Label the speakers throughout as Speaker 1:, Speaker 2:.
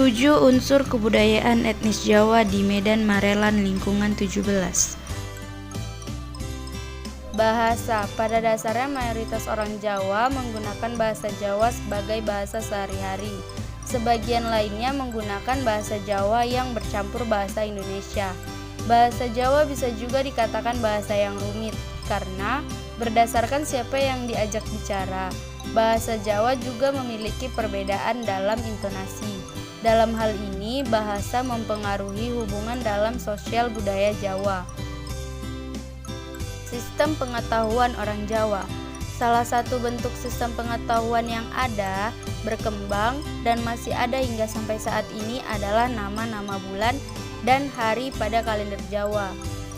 Speaker 1: 7 unsur kebudayaan etnis Jawa di Medan Marelan lingkungan 17. Bahasa. Pada dasarnya mayoritas orang Jawa menggunakan bahasa Jawa sebagai bahasa sehari-hari. Sebagian lainnya menggunakan bahasa Jawa yang bercampur bahasa Indonesia. Bahasa Jawa bisa juga dikatakan bahasa yang rumit karena berdasarkan siapa yang diajak bicara. Bahasa Jawa juga memiliki perbedaan dalam intonasi. Dalam hal ini, bahasa mempengaruhi hubungan dalam sosial budaya Jawa. Sistem pengetahuan orang Jawa. Salah satu bentuk sistem pengetahuan yang ada, berkembang, dan masih ada hingga sampai saat ini adalah nama-nama bulan dan hari pada kalender Jawa.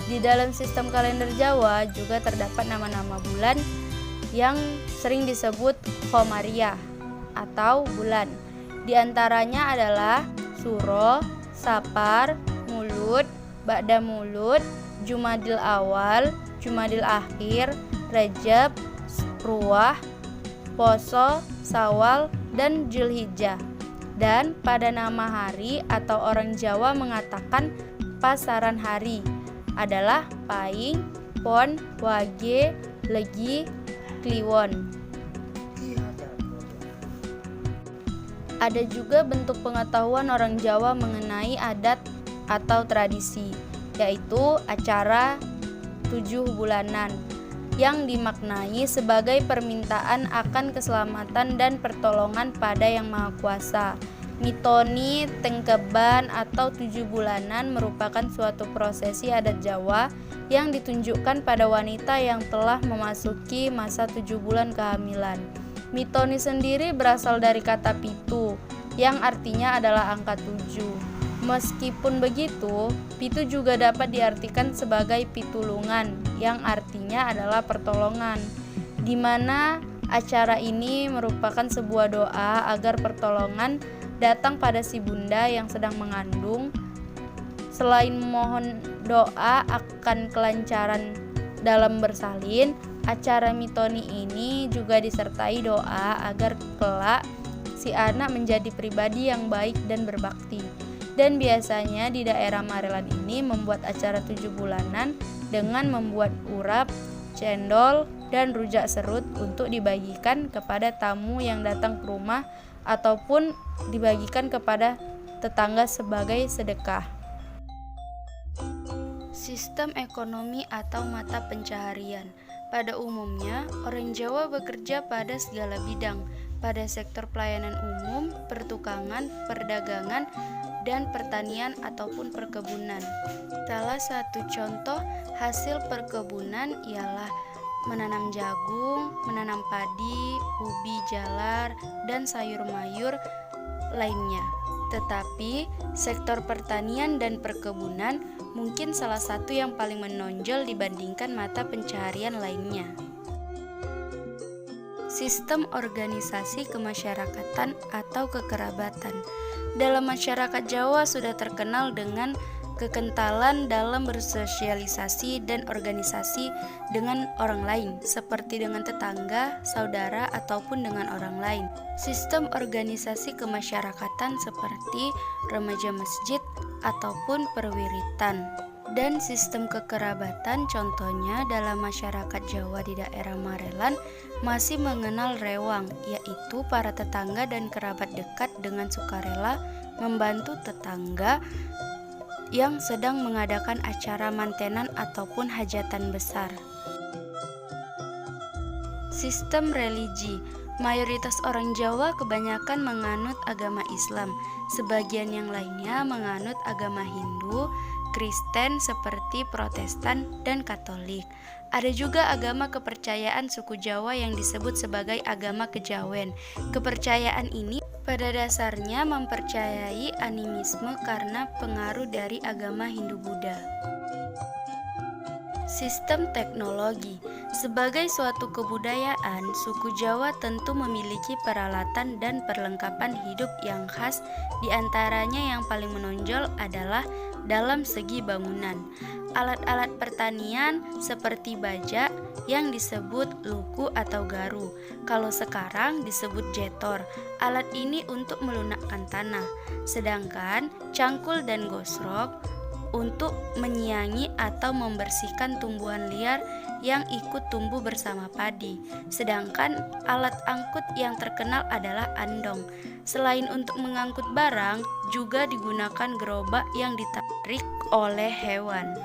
Speaker 1: Di dalam sistem kalender Jawa juga terdapat nama-nama bulan yang sering disebut Komariah atau bulan. Di antaranya adalah Suro, Sapar, Mulud, Ba'da Mulud, Jumadil Awal, Jumadil Akhir, Rejab, Ruwah, Poso, Sawal, dan Zulhijjah. Dan pada nama hari atau orang Jawa mengatakan pasaran hari adalah Paing, Pon, Wage, Legi, Kliwon. Ada juga bentuk pengetahuan orang Jawa mengenai adat atau tradisi, yaitu acara 7 bulanan yang dimaknai sebagai permintaan akan keselamatan dan pertolongan pada Yang Maha Kuasa. Mitoni, Tengkeban, atau 7 bulanan merupakan suatu prosesi adat Jawa yang ditunjukkan pada wanita yang telah memasuki masa 7 bulan kehamilan. Mitoni sendiri berasal dari kata pitu, yang artinya adalah angka 7. Meskipun begitu, pitu juga dapat diartikan sebagai pitulungan, yang artinya adalah pertolongan, di mana acara ini merupakan sebuah doa agar pertolongan datang pada si bunda yang sedang mengandung. Selain memohon doa akan kelancaran dalam bersalin, acara mitoni ini juga disertai doa agar kelak si anak menjadi pribadi yang baik dan berbakti. Dan biasanya di daerah Marelan ini membuat acara 7 bulanan dengan membuat urap, cendol, dan rujak serut untuk dibagikan kepada tamu yang datang ke rumah ataupun dibagikan kepada tetangga sebagai sedekah. Sistem ekonomi atau mata pencaharian. Pada umumnya, orang Jawa bekerja pada segala bidang, pada sektor pelayanan umum, pertukangan, perdagangan, dan pertanian ataupun perkebunan. Salah satu contoh hasil perkebunan ialah menanam jagung, menanam padi, ubi jalar, dan sayur mayur lainnya. Tetapi, sektor pertanian dan perkebunan mungkin salah satu yang paling menonjol dibandingkan mata pencaharian lainnya. Sistem organisasi kemasyarakatan atau kekerabatan. Dalam masyarakat Jawa sudah terkenal dengan kekentalan dalam bersosialisasi dan organisasi dengan orang lain, seperti dengan tetangga, saudara, ataupun dengan orang lain. Sistem organisasi kemasyarakatan seperti remaja masjid ataupun perwiritan. Dan sistem kekerabatan contohnya dalam masyarakat Jawa di daerah Marelan masih mengenal rewang, yaitu para tetangga dan kerabat dekat dengan sukarela membantu tetangga yang sedang mengadakan acara mantenan ataupun hajatan besar. Sistem religi. Mayoritas orang Jawa kebanyakan menganut agama Islam, sebagian yang lainnya menganut agama Hindu, Kristen seperti Protestan dan Katolik. Ada juga agama kepercayaan suku Jawa yang disebut sebagai agama kejawen. Kepercayaan ini pada dasarnya mempercayai animisme karena pengaruh dari agama Hindu-Buddha. Sistem teknologi. Sebagai suatu kebudayaan, suku Jawa tentu memiliki peralatan dan perlengkapan hidup yang khas. Di antaranya yang paling menonjol adalah dalam segi bangunan. Alat-alat pertanian seperti bajak yang disebut luku atau garu. Kalau sekarang disebut jetor. Alat ini untuk melunakkan tanah. Sedangkan cangkul dan gosrok untuk menyiangi atau membersihkan tumbuhan liar yang ikut tumbuh bersama padi. Sedangkan alat angkut yang terkenal adalah andong. Selain untuk mengangkut barang, juga digunakan gerobak yang ditarik oleh hewan.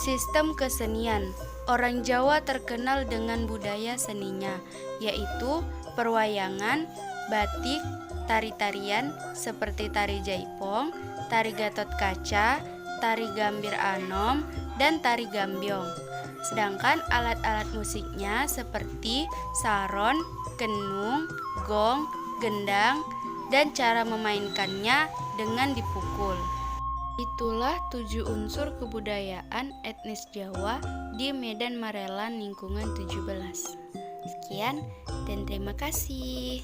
Speaker 1: Sistem kesenian. Orang Jawa terkenal dengan budaya seninya, yaitu perwayangan, batik, tari-tarian seperti tari jaipong, tari Gatot Kaca, tari Gambir Anom, dan tari Gambyong. Sedangkan alat-alat musiknya seperti saron, kenung, gong, gendang, dan cara memainkannya dengan dipukul. Itulah 7 unsur kebudayaan etnis Jawa di Medan Marelan lingkungan 17. Sekian dan terima kasih.